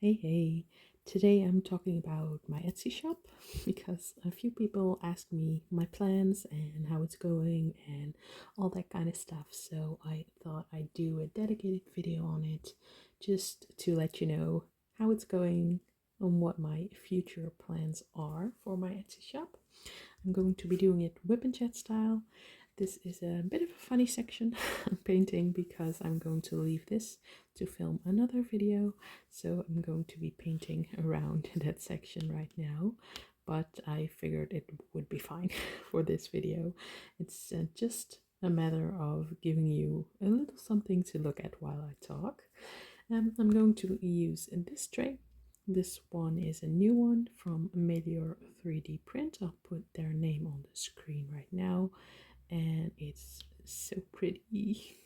Hey, today I'm talking about my Etsy shop because a few people asked me my plans and how it's going and all that kind of stuff. So I thought I'd do a dedicated video on it just to let you know how it's going and what my future plans are for my Etsy shop. I'm going to be doing it whip and chat style. This is a bit of a funny section I'm painting because I'm going to leave this to film another video. So I'm going to be painting around that section right now, but I figured it would be fine for this video. It's just a matter of giving you a little something to look at while I talk. I'm going to use this tray. This one is a new one from Melior 3D Print. I'll put their name on the screen right now, and it's so pretty.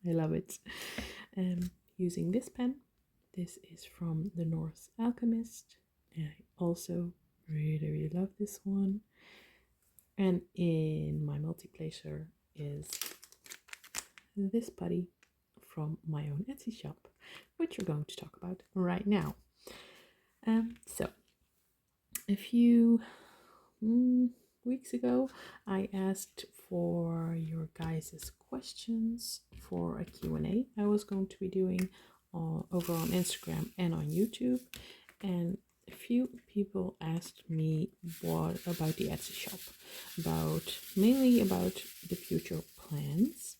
I love it. Using this pen. This is from the North Alchemist, and I also really love this one. And in my multi-placer is this putty from my own Etsy shop, which we're going to talk about right now. So a few weeks ago, I asked for your guys' questions for a Q&A I was going to be doing over on Instagram and on YouTube, and a few people asked me what about the Etsy shop, mainly about the future plans.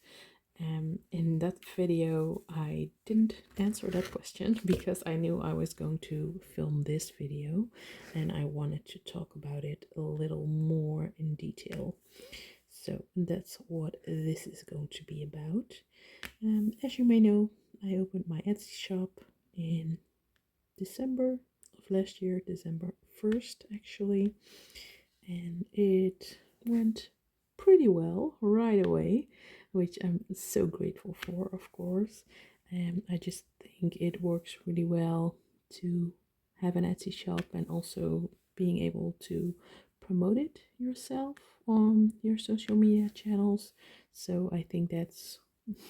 In that video, I didn't answer that question because I knew I was going to film this video and I wanted to talk about it a little more in detail. So that's what this is going to be about. As you may know, I opened my Etsy shop in December of last year, December 1st actually, and it went pretty well right away, which I'm so grateful for, of course. I just think it works really well to have an Etsy shop and also being able to promote it yourself on your social media channels. So I think that's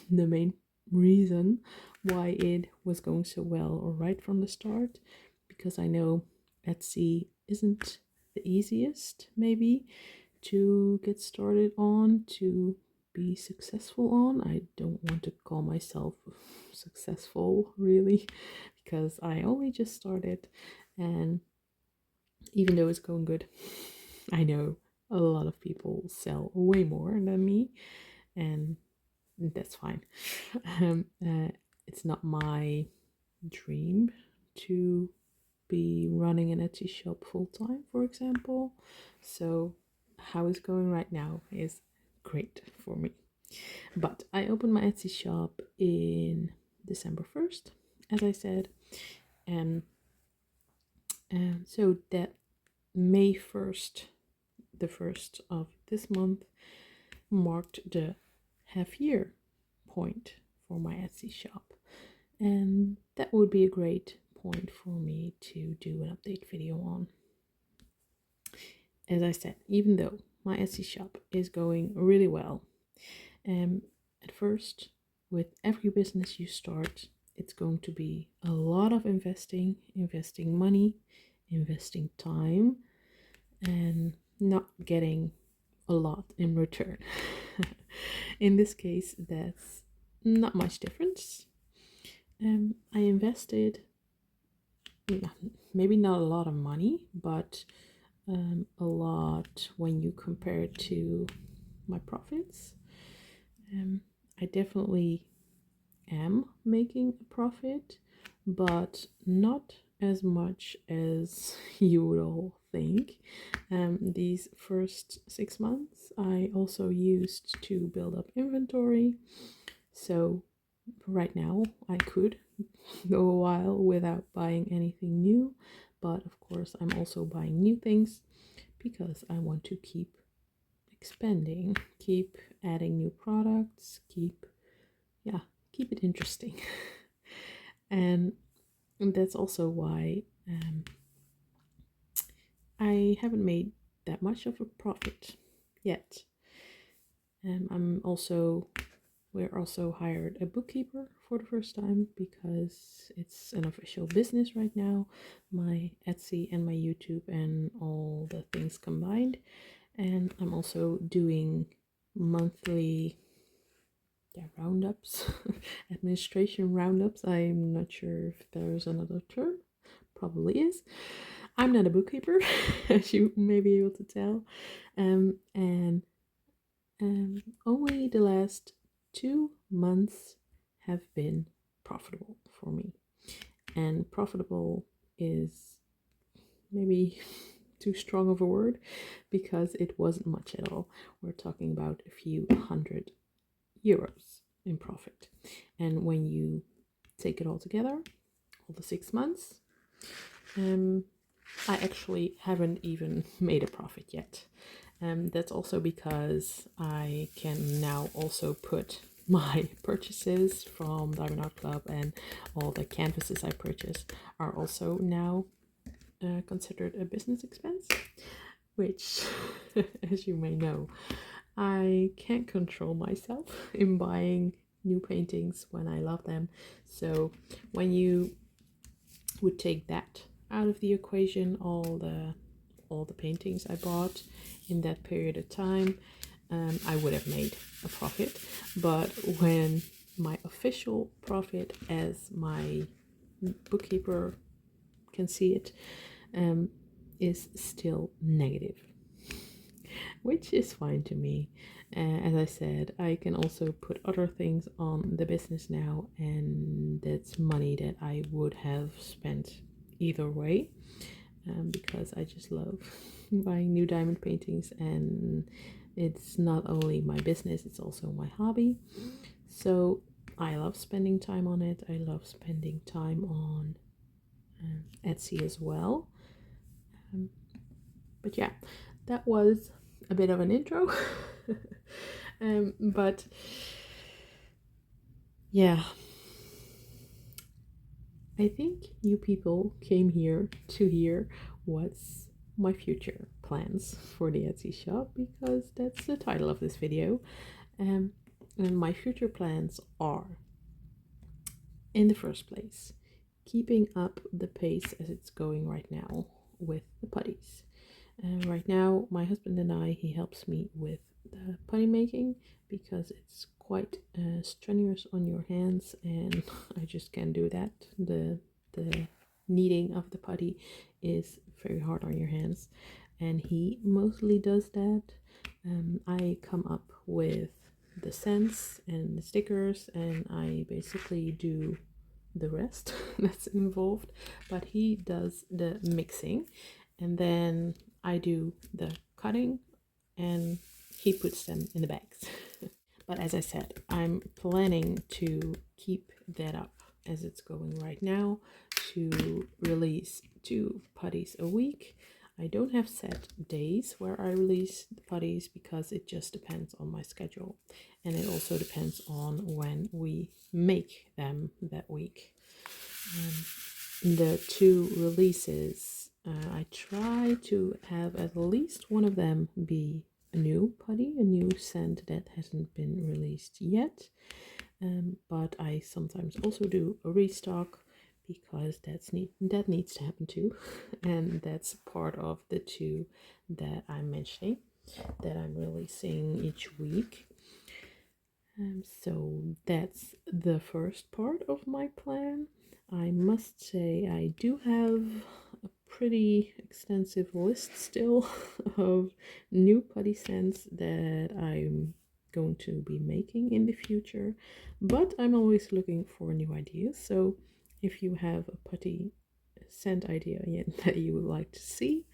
the main reason why it was going so well right from the start, because I know Etsy isn't the easiest maybe to get started on, to be successful on. I don't want to call myself successful really because I only just started, and even though it's going good, I know a lot of people sell way more than me, and that's fine. It's not my dream to be running an Etsy shop full time, for example. So how it's going right now is great for me. But I opened my Etsy shop in December 1st, as I said, and so that May 1st, the 1st of this month, marked the half year point for my Etsy shop, and that would be a great point for me to do an update video on. As I said, even though my Etsy shop is going really well, at first, with every business you start, it's going to be a lot of investing money, investing time, and not getting a lot in return. In this case, that's not much difference. I invested maybe not a lot of money, but a lot when you compare it to my profits. I definitely am making a profit, but not as much as you would all think. These first 6 months I also used to build up inventory, so right now I could go a while without buying anything new, but of course I'm also buying new things because I want to keep expanding, keep adding new products, keep it interesting. And that's also why I haven't made that much of a profit yet. I'm also We're also hired a bookkeeper for the first time because it's an official business right now. My Etsy and my YouTube and all the things combined. And I'm also doing monthly roundups, administration roundups. I'm not sure if there's another term. Probably is. I'm not a bookkeeper, as you may be able to tell. And only the last 2 months have been profitable for me. And profitable is maybe too strong of a word because it wasn't much at all. We're talking about a few €100 in profit. And when you take it all together, all the 6 months, I actually haven't even made a profit yet. That's also because I can now also put my purchases from Diamond Art Club and all the canvases I purchase are also now considered a business expense, which, as you may know, I can't control myself in buying new paintings when I love them. So when you would take that out of the equation, all the paintings I bought in that period of time, I would have made a profit. But when my official profit, as my bookkeeper can see it, is still negative, which is fine to me. As I said, I can also put other things on the business now, and that's money that I would have spent either way, because I just love buying new diamond paintings, and it's not only my business, it's also my hobby. So I love spending time on it. I love spending time on Etsy as well. But yeah, that was a bit of an intro. But yeah, I think you people came here to hear what's my future plans for the Etsy shop, because that's the title of this video. And my future plans are, in the first place, keeping up the pace as it's going right now with the putties. Right now, my husband and I, he helps me with the putty making because it's quite strenuous on your hands, and I just can't do that. The kneading of the putty is very hard on your hands, and he mostly does that. I come up with the scents and the stickers, and I basically do the rest that's involved, but he does the mixing, and then I do the cutting and he puts them in the bags. But as I said, I'm planning to keep that up as it's going right now, to release 2 putties a week. I don't have set days where I release the putties because it just depends on my schedule, and it also depends on when we make them that week. The 2 releases, I try to have at least one of them be a new putty, a new scent that hasn't been released yet. But I sometimes also do a restock because that needs to happen too. And that's part of the 2 that I'm mentioning that I'm releasing each week. So that's the first part of my plan. I must say I do have a pretty extensive list still of new putty scents that I'm going to be making in the future, but I'm always looking for new ideas. So if you have a putty scent idea yet that you would like to see,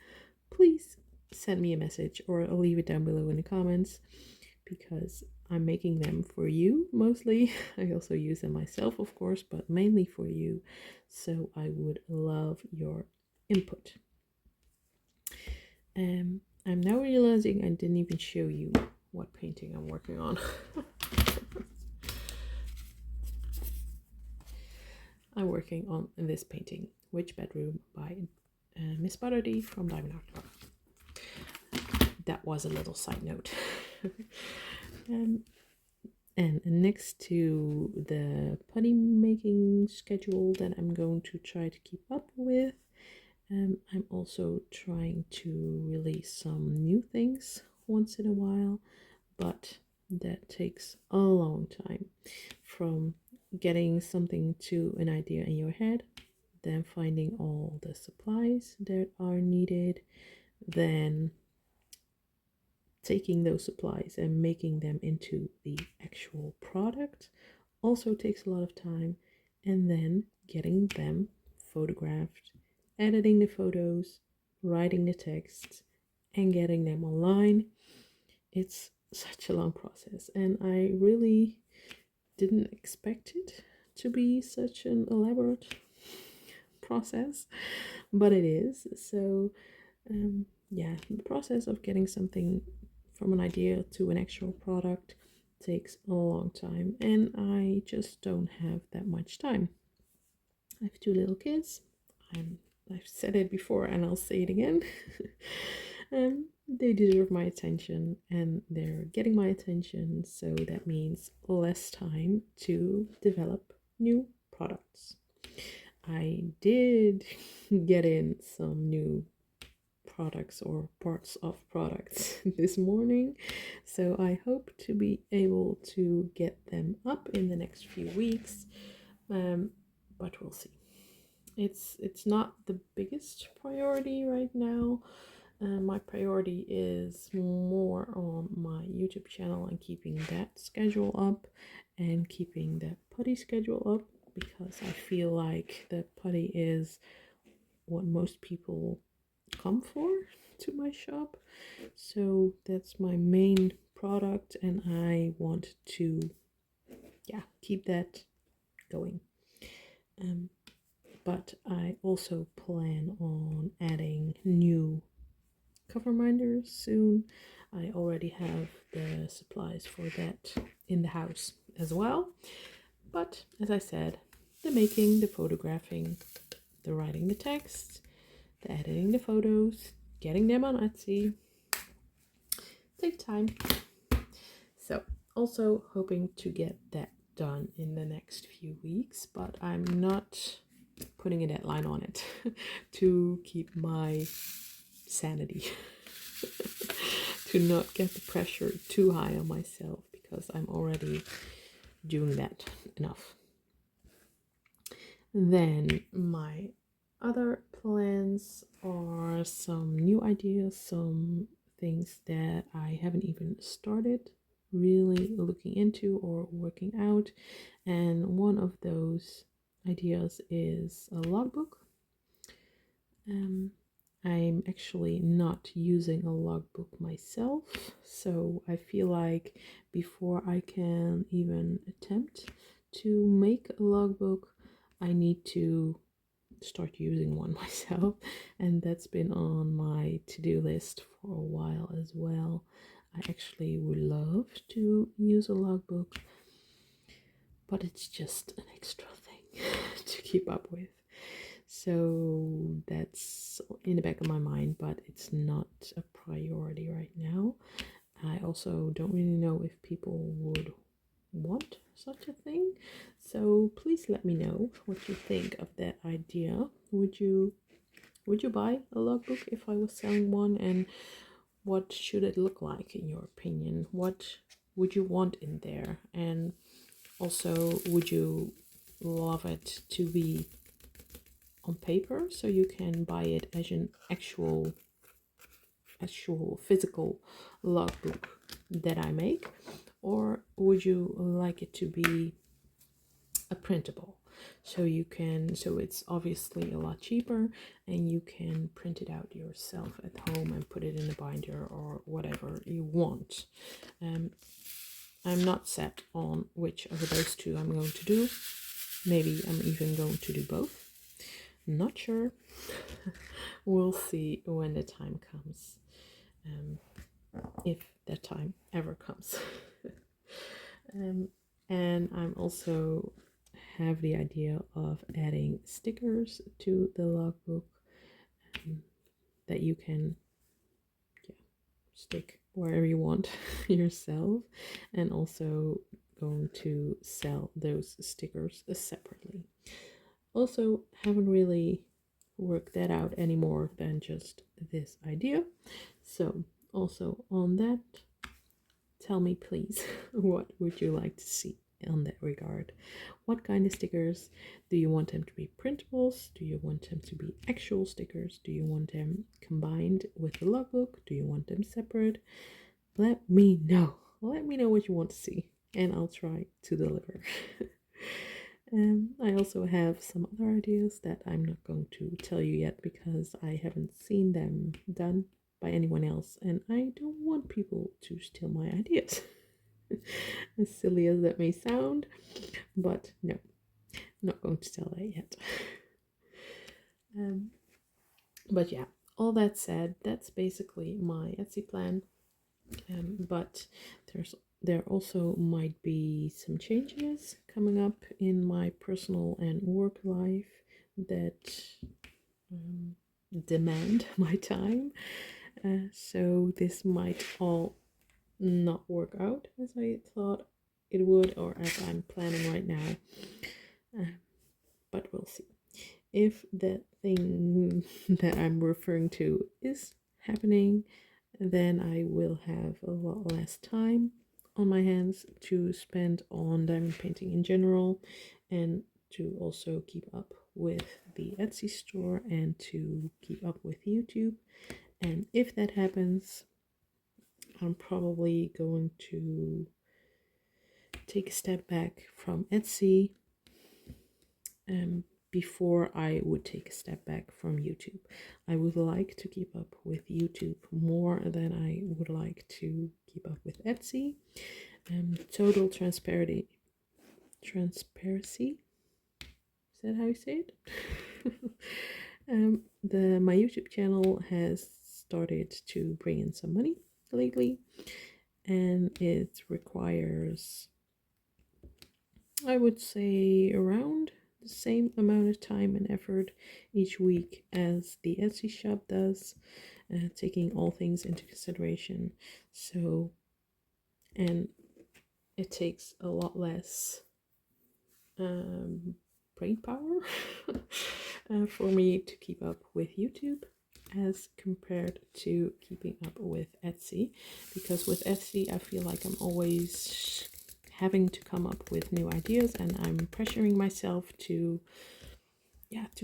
please send me a message or leave it down below in the comments, because I'm making them for you mostly. I also use them myself, of course, but mainly for you. So I would love your input. I'm now realizing I didn't even show you what painting I'm working on. I'm working on this painting, Which Bedroom, by MrsbutterD from Diamond Art Club. That was a little side note. And next to the putty making schedule that I'm going to try to keep up with, I'm also trying to release some new things once in a while, but that takes a long time, from getting something to an idea in your head, then finding all the supplies that are needed, then taking those supplies and making them into the actual product also takes a lot of time, and then getting them photographed, editing the photos, writing the text, and getting them online. It's such a long process, and I really didn't expect it to be such an elaborate process, but it is. So yeah, the process of getting something from an idea to an actual product takes a long time, and I just don't have that much time. I have two little kids. I've said it before and I'll say it again. They deserve my attention and they're getting my attention, so that means less time to develop new products. I did get in some new products or parts of products this morning, so I hope to be able to get them up in the next few weeks, but we'll see. It's not the biggest priority right now. My priority is more on my YouTube channel and keeping that schedule up and keeping that putty schedule up, because I feel like the putty is what most people come for to my shop. So that's my main product and I want to keep that going. But I also plan on adding new cover minders soon. I already have the supplies for that in the house as well. But as I said, the making, the photographing, the writing the text, the editing the photos, getting them on Etsy take time. So also hoping to get that done in the next few weeks, but I'm not putting a deadline on it to keep my sanity, to not get the pressure too high on myself, because I'm already doing that enough. Then my other plans are some new ideas, some things that I haven't even started really looking into or working out, and one of those ideas is a logbook. I'm actually not using a logbook myself, so I feel like before I can even attempt to make a logbook, I need to start using one myself, and that's been on my to-do list for a while as well. I actually would love to use a logbook, but it's just an extra thing to keep up with. So that's in the back of my mind, but it's not a priority right now. I also don't really know if people would want such a thing. So please let me know what you think of that idea. Would you buy a logbook if I was selling one, and what should it look like in your opinion? What would you want in there? And also, would you love it to be on paper so you can buy it as an actual physical logbook that I make, or would you like it to be a printable, so it's obviously a lot cheaper and you can print it out yourself at home and put it in a binder or whatever you want? I'm not set on which of those two I'm going to do. Maybe I'm even going to do both. Not sure. We'll see when the time comes, if that time ever comes. And I'm also have the idea of adding stickers to the logbook that you can stick wherever you want yourself, and also going to sell those stickers separately. Also, haven't really worked that out any more than just this idea. So also on that, tell me please, what would you like to see on that regard? What kind of stickers? Do you want them to be printables? Do you want them to be actual stickers? Do you want them combined with the logbook? Do you want them separate? Let me know. Let me know what you want to see, and I'll try to deliver. I also have some other ideas that I'm not going to tell you yet because I haven't seen them done by anyone else, and I don't want people to steal my ideas. As silly as that may sound, but no, not going to tell that yet. But yeah, all that said, that's basically my Etsy plan. But there also might be some changes coming up in my personal and work life that demand my time. So this might all not work out as I thought it would, or as I'm planning right now. But we'll see. If that thing that I'm referring to is happening, then I will have a lot less time on my hands to spend on diamond painting in general, and to also keep up with the Etsy store and to keep up with YouTube. And if that happens, I'm probably going to take a step back from Etsy before I would take a step back from YouTube. I would like to keep up with YouTube more than I would like to keep up with Etsy. Total transparency. Is that how you say it? My YouTube channel has started to bring in some money lately, and it requires, I would say, around the same amount of time and effort each week as the Etsy shop does, taking all things into consideration. So, and it takes a lot less brain power for me to keep up with YouTube as compared to keeping up with Etsy, because with Etsy I feel like I'm always having to come up with new ideas, and I'm pressuring myself to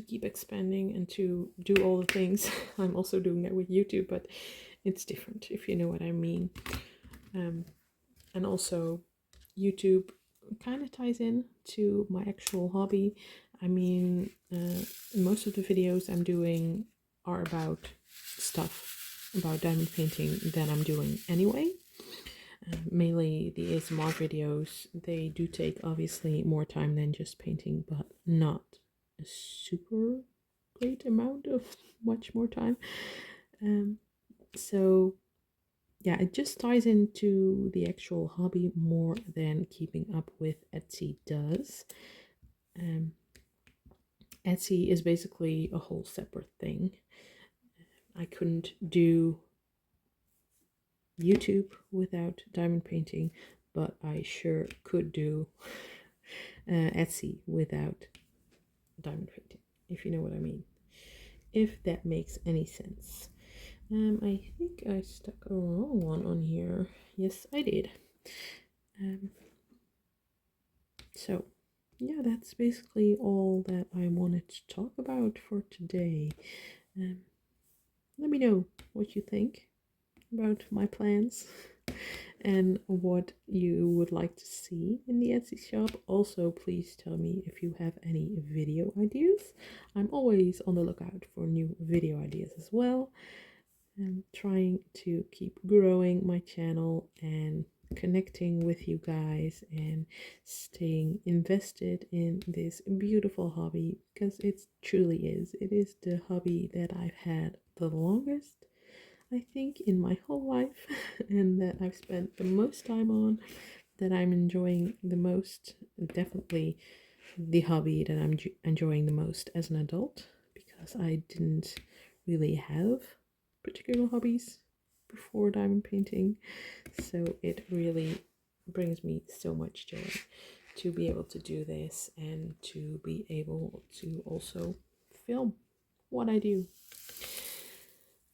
keep expanding and to do all the things. I'm also doing that with YouTube, but it's different, if you know what I mean. And also YouTube kind of ties in to my actual hobby. I mean, most of the videos I'm doing are about stuff about diamond painting that I'm doing anyway. Mainly the ASMR videos, they do take obviously more time than just painting, but not a super great amount of much more time. So yeah, it just ties into the actual hobby more than keeping up with Etsy does. Etsy is basically a whole separate thing. I couldn't do YouTube without diamond painting, but I sure could do Etsy without diamond painting, if you know what I mean. If that makes any sense. I think I stuck a wrong one on here. Yes, I did. So yeah, that's basically all that I wanted to talk about for today. Let me know what you think about my plans and what you would like to see in the Etsy shop. Also, please tell me if you have any video ideas. I'm always on the lookout for new video ideas as well. I'm trying to keep growing my channel and connecting with you guys and staying invested in this beautiful hobby, because it truly is. It is the hobby that I've had the longest, I think, in my whole life, and that I've spent the most time on, that I'm enjoying the most. Definitely the hobby that I'm enjoying the most as an adult, because I didn't really have particular hobbies before diamond painting, so it really brings me so much joy to be able to do this and to be able to also film what I do.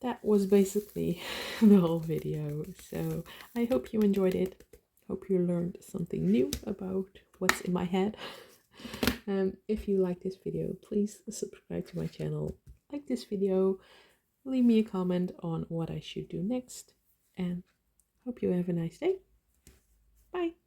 That was basically the whole video. So I hope you enjoyed it. Hope you learned something new about what's in my head. If you like this video, please subscribe to my channel, like this video, leave me a comment on what I should do next, and hope you have a nice day. Bye.